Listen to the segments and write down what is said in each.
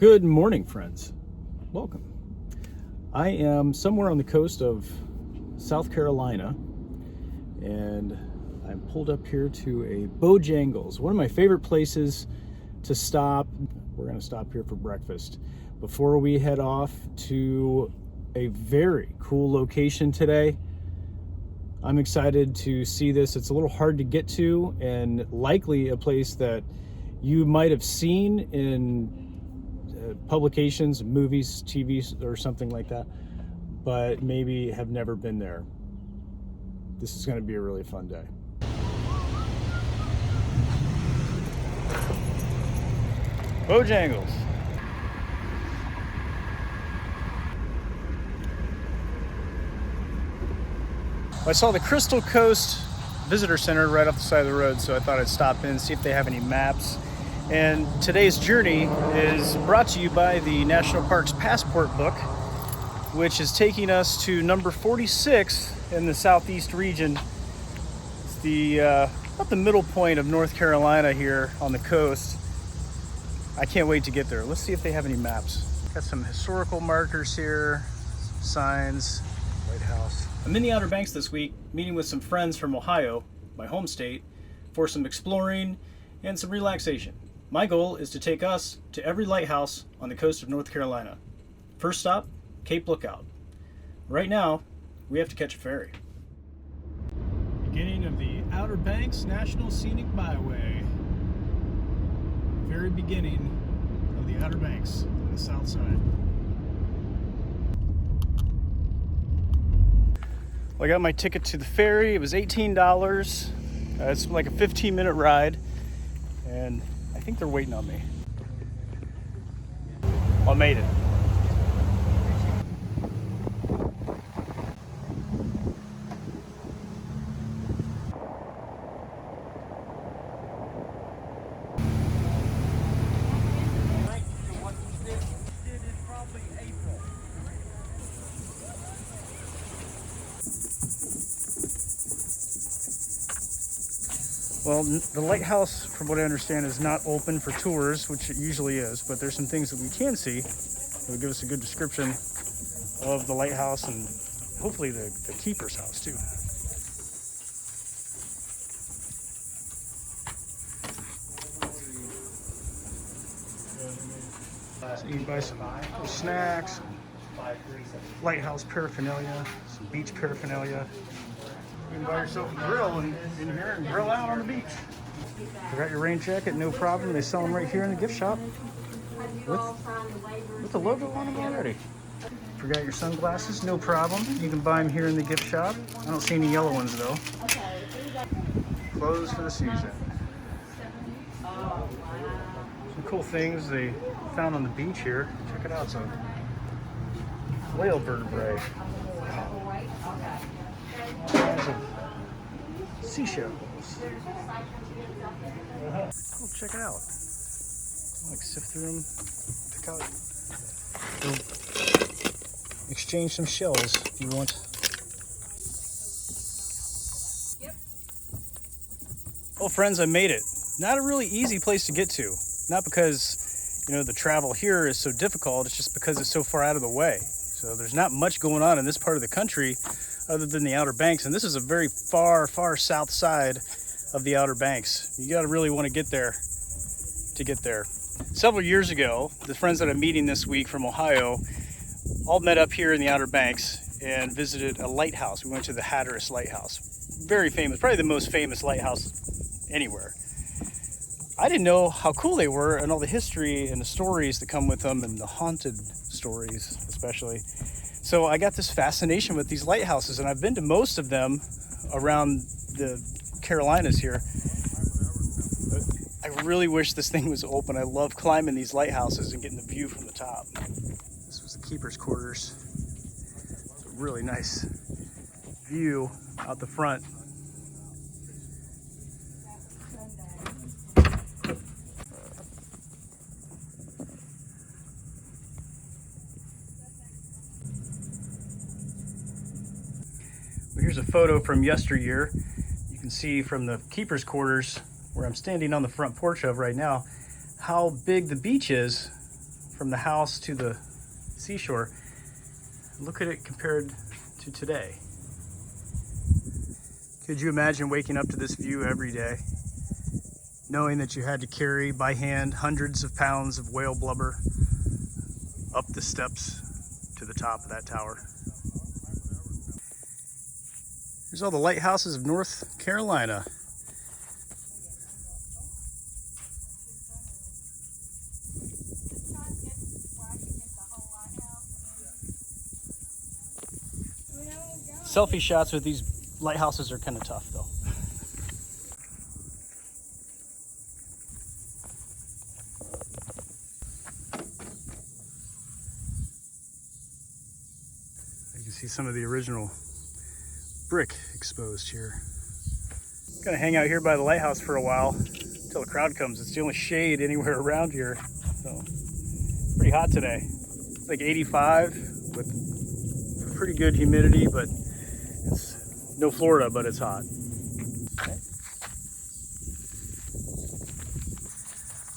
Good morning, friends. Welcome. I am somewhere on the coast of South Carolina, and I'm pulled up here to a Bojangles, one of my favorite places to stop. We're going to stop here for breakfast before we head off to a very cool location today. I'm excited to see this. It's a little hard to get to, and likely a place that you might have seen in publications, movies, TVs, or something like that, but maybe have never been there. This is going to be a really fun day. Bojangles. I saw the Crystal Coast Visitor Center right off the side of the road, so I thought I'd stop in and see if they have any maps. And today's journey is brought to you by the National Parks Passport Book, which is taking us to number 46 in the southeast region. It's the about the middle point of North Carolina here on the coast. I can't wait to get there. Let's see if they have any maps. Got some historical markers here, signs, lighthouse. I'm in the Outer Banks this week, meeting with some friends from Ohio, my home state, for some exploring and some relaxation. My goal is to take us to every lighthouse on the coast of North Carolina. First stop, Cape Lookout. Right now, we have to catch a ferry. Beginning of the Outer Banks National Scenic Byway. Very beginning of the Outer Banks on the south side. Well, I got my ticket to the ferry. It was $18. It's like a 15-minute ride, and I think they're waiting on me. Well, I made it. Well, the lighthouse, from what I understand, is not open for tours, which it usually is, but there's some things that we can see that will give us a good description of the lighthouse and hopefully the keeper's house too. So you can buy some snacks, lighthouse paraphernalia, some beach paraphernalia. You can buy yourself a grill in here and grill out on the beach. Forgot your rain jacket, no problem. They sell them right here in the gift shop with the logo on them already. Forgot your sunglasses, no problem. You can buy them here in the gift shop. I don't see any yellow ones though. Closed for the season. Some cool things they found on the beach here. Check it out, some whale vertebrae. Seashells. Cool, check it out. Like sift through them, pick out, exchange some shells if you want. Well, friends, I made it. Not a really easy place to get to. Not because, the travel here is so difficult. It's just because it's so far out of the way. So there's not much going on in this part of the country other than the Outer Banks, and this is a very far, far south side of the Outer Banks. You gotta really want to get there to get there. Several years ago, the friends that I'm meeting this week from Ohio all met up here in the Outer Banks and visited a lighthouse. We went to the Hatteras Lighthouse. Very famous, probably the most famous lighthouse anywhere. I didn't know how cool they were and all the history and the stories that come with them, and the haunted stories especially. So I got this fascination with these lighthouses, and I've been to most of them around the Carolinas here. But I really wish this thing was open. I love climbing these lighthouses and getting the view from the top. This was the keeper's quarters. It's a really nice view out the front. Here's a photo from yesteryear. You can see from the keeper's quarters, where I'm standing on the front porch of right now, how big the beach is from the house to the seashore. Look at it compared to today. Could you imagine waking up to this view every day, knowing that you had to carry by hand hundreds of pounds of whale blubber up the steps to the top of that tower? Here's all the lighthouses of North Carolina. Selfie shots with these lighthouses are kind of tough though. You can see some of the original brick exposed here. Gonna hang out here by the lighthouse for a while until the crowd comes. It's the only shade anywhere around here, so it's pretty hot today. It's like 85 with pretty good humidity, but it's no Florida, but it's hot.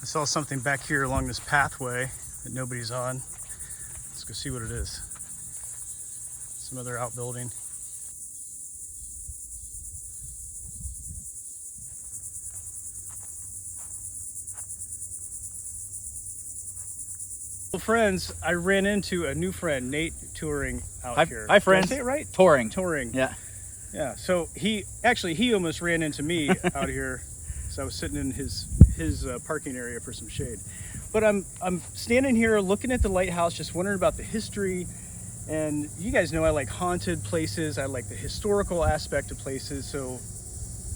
I saw something back here along this pathway that nobody's on. Let's go see what it is. Some other outbuilding. Friends, I ran into a new friend, Nate, touring out here. Hi, friends. Did I say it right? Touring. Yeah. Yeah. So he almost ran into me out here. So I was sitting in his parking area for some shade. But I'm standing here looking at the lighthouse, just wondering about the history. And you guys know I like haunted places. I like the historical aspect of places. So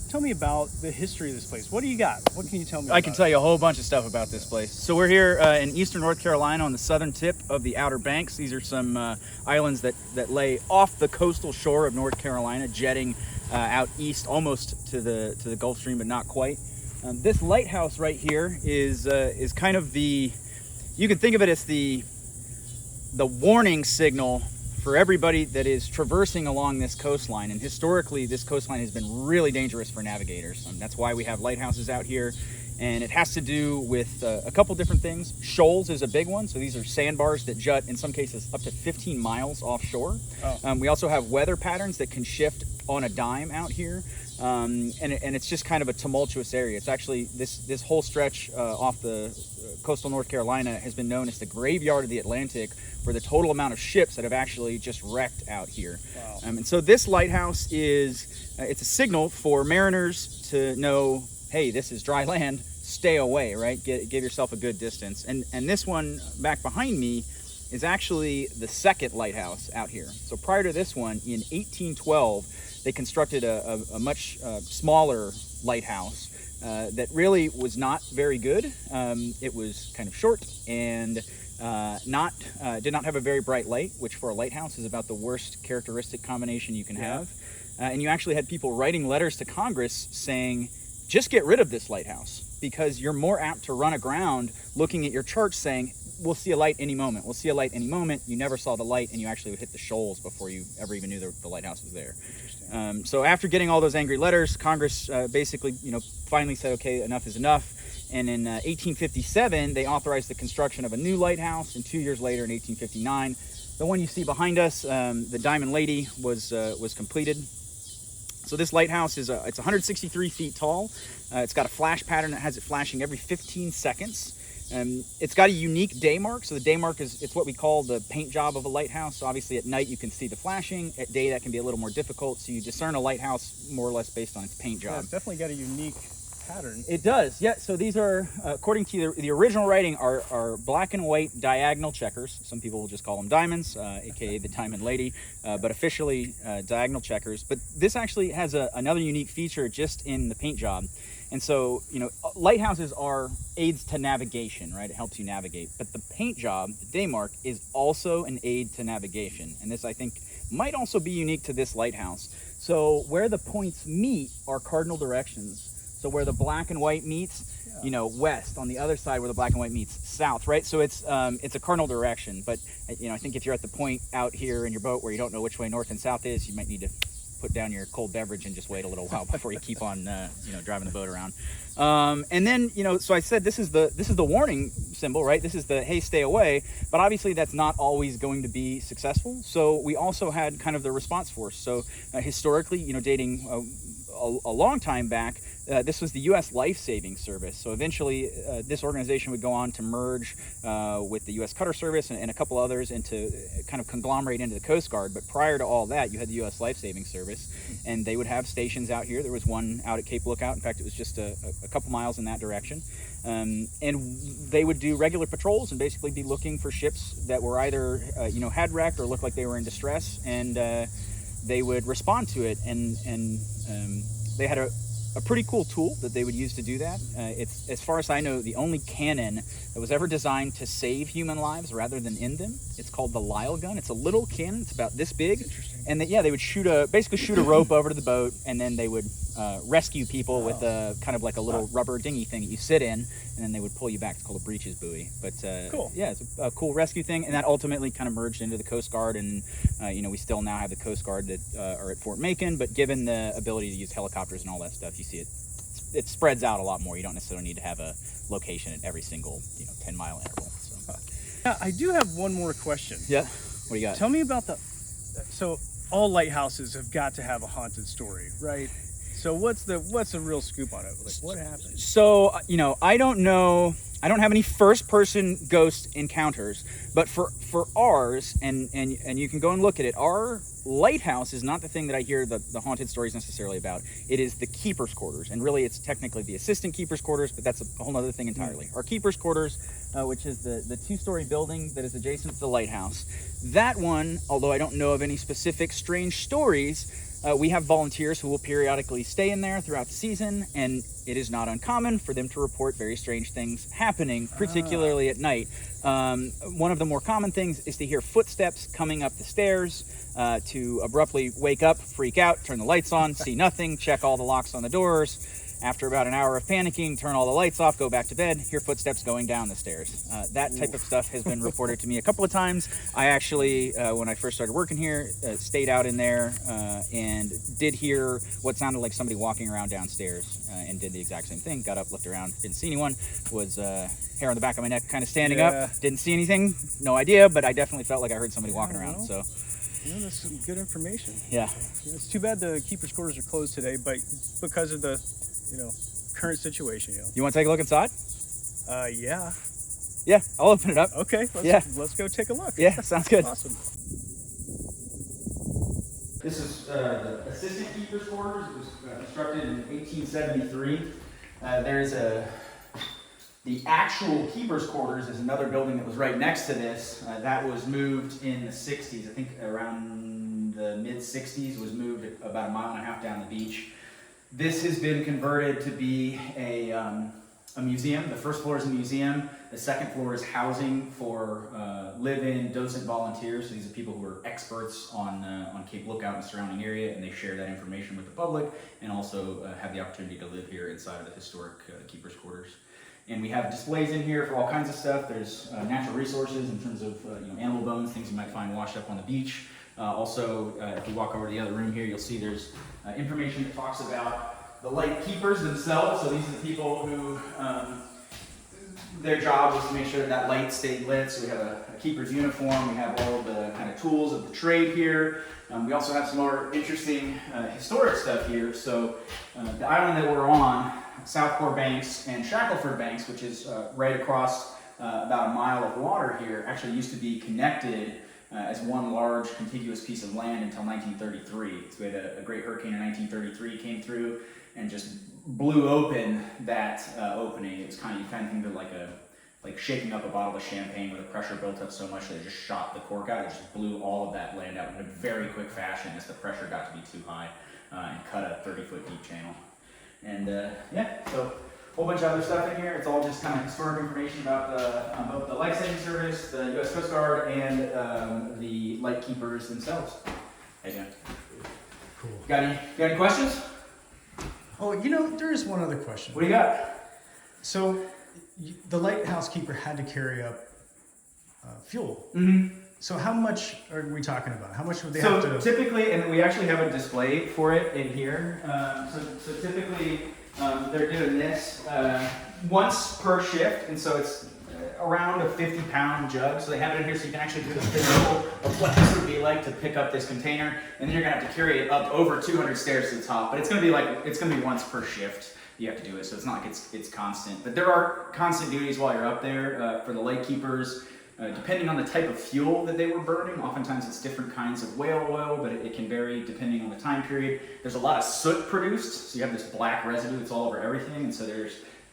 tell me about the history of this place. What do you got? What can you tell me? I can tell you a whole bunch of stuff about this place. So we're here in eastern North Carolina on the southern tip of the Outer Banks. These are some islands that lay off the coastal shore of North Carolina, jetting out east almost to the Gulf Stream, but not quite. This lighthouse right here is kind of you can think of it as the warning signal for everybody that is traversing along this coastline. And historically, this coastline has been really dangerous for navigators. That's why we have lighthouses out here. And it has to do with a couple different things. Shoals is a big one. So these are sandbars that jut, in some cases, up to 15 miles offshore. Oh. We also have weather patterns that can shift on a dime out here. And it's just kind of a tumultuous area. It's actually, this whole stretch off the coastal North Carolina has been known as the graveyard of the Atlantic for the total amount of ships that have actually just wrecked out here. Wow. And so this lighthouse it's a signal for mariners to know, hey, this is dry land, stay away, right? Give yourself a good distance. And this one back behind me is actually the second lighthouse out here. So prior to this one, in 1812, they constructed a much smaller lighthouse that really was not very good. It was kind of short and did not have a very bright light, which for a lighthouse is about the worst characteristic combination you can have. And you actually had people writing letters to Congress saying, just get rid of this lighthouse because you're more apt to run aground looking at your charts saying, we'll see a light any moment. We'll see a light any moment. You never saw the light, and you actually would hit the shoals before you ever even knew the lighthouse was there. So after getting all those angry letters, Congress basically, finally said, okay, enough is enough. And in 1857, they authorized the construction of a new lighthouse. And 2 years later, in 1859, the one you see behind us, the Diamond Lady, was completed. So this lighthouse it's 163 feet tall. It's got a flash pattern that has it flashing every 15 seconds. It's got a unique day mark. So the day mark it's what we call the paint job of a lighthouse. So obviously at night you can see the flashing. At day that can be a little more difficult. So you discern a lighthouse more or less based on its paint job. Yeah, it's definitely got a unique pattern. It does, yeah. So these are, according to the original writing, are black and white diagonal checkers. Some people will just call them diamonds, aka the Diamond Lady, but officially diagonal checkers. But this actually has another unique feature just in the paint job. And so, lighthouses are aids to navigation, right? It helps you navigate. But the paint job, the day mark, is also an aid to navigation. And this, I think, might also be unique to this lighthouse. So where the points meet are cardinal directions. So where the black and white meets, west. On the other side where the black and white meets, south, right? So it's a cardinal direction. But, I think if you're at the point out here in your boat where you don't know which way north and south is, you might need to put down your cold beverage and just wait a little while before you keep on, driving the boat around. And then, so I said this is the warning symbol, right? This is the hey, stay away. But obviously, that's not always going to be successful. So we also had kind of the response force. So historically, dating a long time back, this was the U.S. Life Saving Service. So eventually, this organization would go on to merge with the U.S. Cutter Service and a couple others into kind of conglomerate into the Coast Guard. But prior to all that, you had the U.S. Life Saving Service, and they would have stations out here. There was one out at Cape Lookout. In fact, it was just a couple miles in that direction. And they would do regular patrols and basically be looking for ships that were either, had wrecked or looked like they were in distress, and they would respond to it. And they had a pretty cool tool that they would use to do that. It's, as far as I know, the only cannon that was ever designed to save human lives rather than end them. It's called the Lyle gun. It's a little cannon. It's about this big. And they would basically shoot a rope over to the boat, and then they would rescue people with kind of like a little rubber dinghy thing that you sit in, and then they would pull you back. It's called a breeches buoy. But cool. Yeah, it's a cool rescue thing, and that ultimately kind of merged into the Coast Guard, and we still now have the Coast Guard that are at Fort Macon. But given the ability to use helicopters and all that stuff, you see it spreads out a lot more. You don't necessarily need to have a location at every single 10-mile interval. So. Now, I do have one more question. Yeah. What do you got? Tell me about so all lighthouses have got to have a haunted story, right? So what's the real scoop on it? Like, what happened? So, I don't know. I don't have any first-person ghost encounters, but for ours, and you can go and look at it, our lighthouse is not the thing that I hear the haunted stories necessarily about. It is the keeper's quarters, and really it's technically the assistant keeper's quarters, but that's a whole other thing entirely. Our keeper's quarters, which is the two-story building that is adjacent to the lighthouse, that one, although I don't know of any specific strange stories, we have volunteers who will periodically stay in there throughout the season, and it is not uncommon for them to report very strange things happening, particularly at night. One of the more common things is to hear footsteps coming up the stairs, to abruptly wake up, freak out, turn the lights on, see nothing, check all the locks on the doors. After about an hour of panicking, turn all the lights off, go back to bed, hear footsteps going down the stairs. That type of stuff has been reported to me a couple of times. I actually, when I first started working here, stayed out in there and did hear what sounded like somebody walking around downstairs and did the exact same thing. Got up, looked around, didn't see anyone, was hair on the back of my neck kind of standing up, didn't see anything, no idea, but I definitely felt like I heard somebody walking around. So. Yeah, that's some good information. Yeah. It's too bad the keeper's quarters are closed today, but because of the current situation. You want to take a look inside? Yeah. Yeah, I'll open it up. Okay, let's go take a look. Yeah, sounds good. Awesome. This is the assistant keeper's quarters. It was constructed in 1873. There's the actual keeper's quarters is another building that was right next to this. That was moved in the 60s. I think around the mid-60s. It was moved about a mile and a half down the beach. This has been converted to be a museum. The first floor is a museum. The second floor is housing for live-in docent volunteers. So these are people who are experts on Cape Lookout and the surrounding area, and they share that information with the public, and also have the opportunity to live here inside of the historic keeper's quarters. And we have displays in here for all kinds of stuff. There's natural resources in terms of animal bones, things you might find washed up on the beach. Also, if you walk over to the other room here, you'll see there's information that talks about the light keepers themselves. So these are the people who, their job was to make sure that light stayed lit. So we have a keeper's uniform. We have all of the kind of tools of the trade here. We also have some more interesting historic stuff here. So the island that we're on, Southport Banks and Shackleford Banks, which is right across about a mile of water here, actually used to be connected as one large contiguous piece of land until 1933. So we had a great hurricane in 1933 came through and just blew open that opening. It was you kind of think of like shaking up a bottle of champagne where the pressure built up so much that it just shot the cork out. It just blew all of that land out in a very quick fashion as the pressure got to be too high and cut a 30-foot deep channel. And so a whole bunch of other stuff in here. It's all just kind of historic information about both the Life Saving Service, the U.S. Coast Guard, and the light keepers themselves. How you doing? Cool. Got any questions? Oh, there is one other question. What do you got? So, the lighthouse keeper had to carry up fuel. Mm-hmm. So how much are we talking about? How much would they So have to? typically, and we actually have a display for it in here. So typically, they're doing this once per shift, and so it's around a 50-pound jug. So they have it in here, so you can actually do the visual of what this would be like to pick up this container, and then you're gonna have to carry it up over 200 stairs to the top. But it's gonna be once per shift. You have to do it, so it's not like it's constant. But there are constant duties while you're up there for the lightkeepers. Depending on the type of fuel that they were burning, oftentimes it's different kinds of whale oil, but it can vary depending on the time period. There's a lot of soot produced, so you have this black residue that's all over everything, and so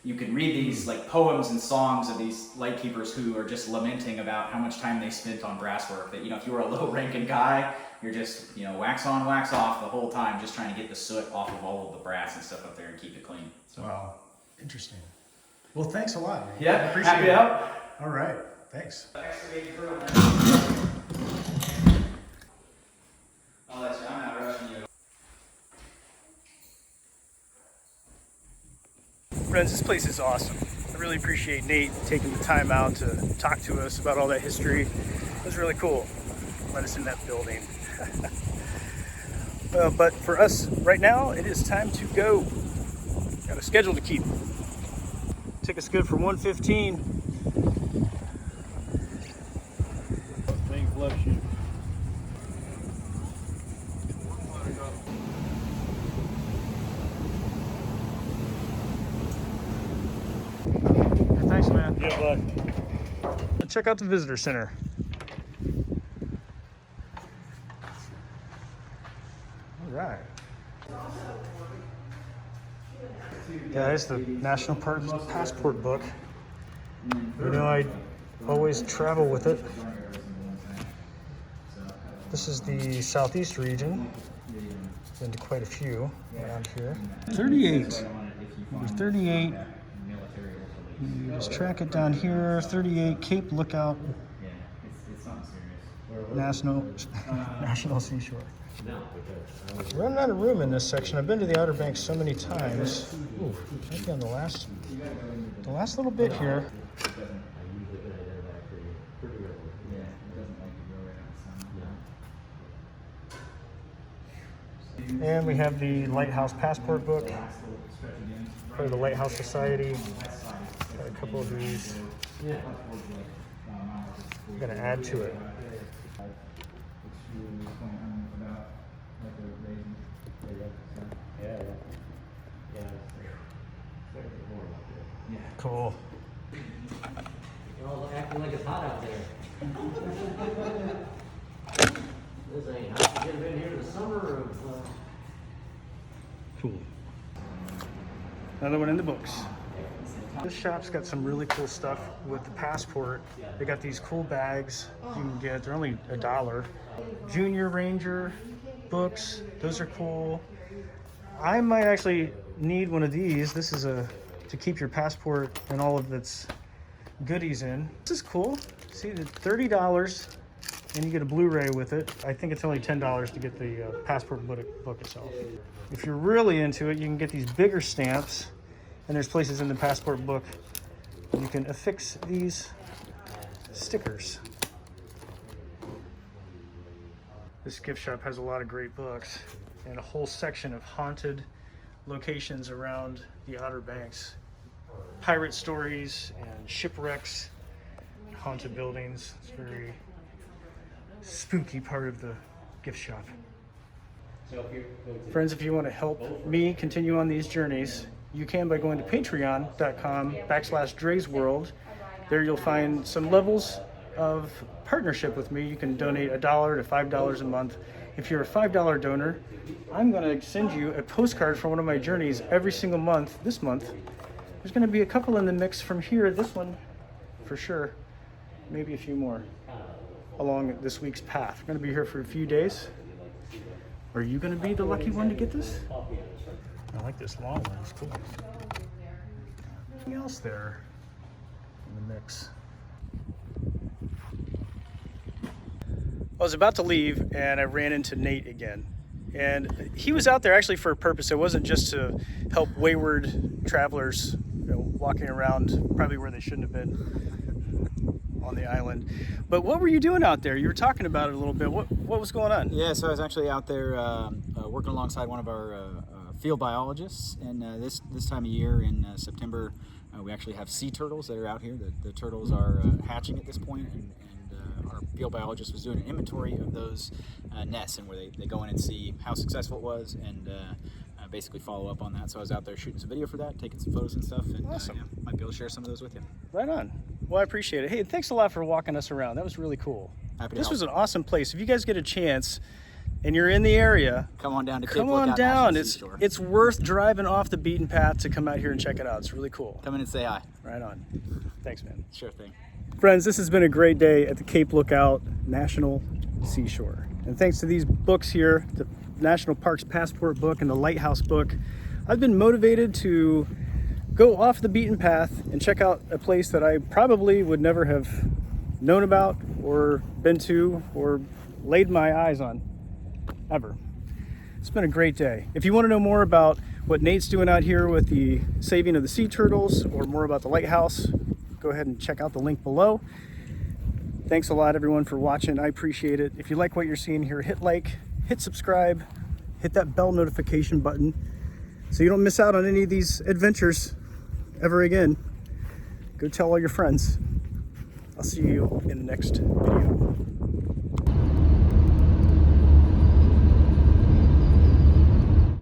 you can read these like poems and songs of these lightkeepers who are just lamenting about how much time they spent on brass work. That, if you were a low-ranking guy, you're just, wax on, wax off the whole time, just trying to get the soot off of all of the brass and stuff up there and keep it clean. So. Wow, interesting. Well, thanks a lot, man. Yeah, I appreciate happy it. to help. All right, thanks. I'll let you, I'm not rushing you. Friends, this place is awesome. I really appreciate Nate taking the time out to talk to us about all that history. It was really cool. Let us in that building. But for us right now, it is time to go. Got a schedule to keep. Took us good for 1:15. Things love you. Thanks, man. Yeah, bud. Check out the visitor center. All right. Guys, the National Park Passport book. I always travel with it. This is the southeast region. Been to quite a few around here. 38. Number 38. You just track it down here. 38 Cape Lookout National Seashore. Running out of room in this section. I've been to the Outer Banks so many times. Ooh, maybe on the last little bit here. And we have the Lighthouse Passport book for the Lighthouse Society. Got a couple of these. I'm gonna add to it. Cool. You're all acting like it's hot out there. This ain't hot. You could have been here in the summer of... Cool. Another one in the books. This shop's got some really cool stuff with the passport. They got these cool bags you can get. They're only $1. Junior Ranger books. Those are cool. I might actually need one of these. This is to keep your passport and all of its goodies in. This is cool. See, it's $30 and you get a Blu-ray with it. I think it's only $10 to get the passport book itself. If you're really into it, you can get these bigger stamps, and there's places in the passport book you can affix these stickers. This gift shop has a lot of great books and a whole section of haunted locations around the Outer Banks. Pirate stories and shipwrecks, haunted buildings. It's a very spooky part of the gift shop. Friends, if you want to help me continue on these journeys, you can by going to patreon.com/Dre'sWorld. There you'll find some levels of partnership with me. You can donate $1 to $5 a month. If you're a $5 donor, I'm going to send you a postcard for one of my journeys every single month. This month, there's going to be a couple in the mix from here. This one, for sure, maybe a few more along this week's path. I'm going to be here for a few days. Are you going to be the lucky one to get this? I like this long one. It's cool. Anything else there in the mix? I was about to leave and I ran into Nate again. And he was out there actually for a purpose. It wasn't just to help wayward travelers, walking around probably where they shouldn't have been on the island. But what were you doing out there? You were talking about it a little bit. What was going on? Yeah, so I was actually out there working alongside one of our field biologists, and this time of year in September, we actually have sea turtles that are out here. The turtles are hatching at this point, and our field biologist was doing an inventory of those nests, and where they go in and see how successful it was, and basically follow up on that. So I was out there shooting some video for that, taking some photos and stuff, and Awesome. yeah, might be able to share some of those with you. Right on. Well, I appreciate it. Hey, thanks a lot for walking us around. That was really cool. Happy to This help. was an awesome place. If you guys get a chance and you're in the area, Come on down to come Cape on Lookout down. National Seashore. It's worth driving off the beaten path to come out here and check it out. It's really cool. Come in and say hi. Right on. Thanks, man. Sure thing. Friends, this has been a great day at the Cape Lookout National Seashore. And thanks to these books here, the National Parks Passport book and the Lighthouse book, I've been motivated to go off the beaten path and check out a place that I probably would never have known about or been to or laid my eyes on ever. It's been a great day. If you want to know more about what Nate's doing out here with the saving of the sea turtles or more about the lighthouse, go ahead and check out the link below. Thanks a lot, everyone, for watching. I appreciate it. If you like what you're seeing here, hit like, hit subscribe, hit that bell notification button so you don't miss out on any of these adventures ever again. Go tell all your friends. I'll see you in the next video.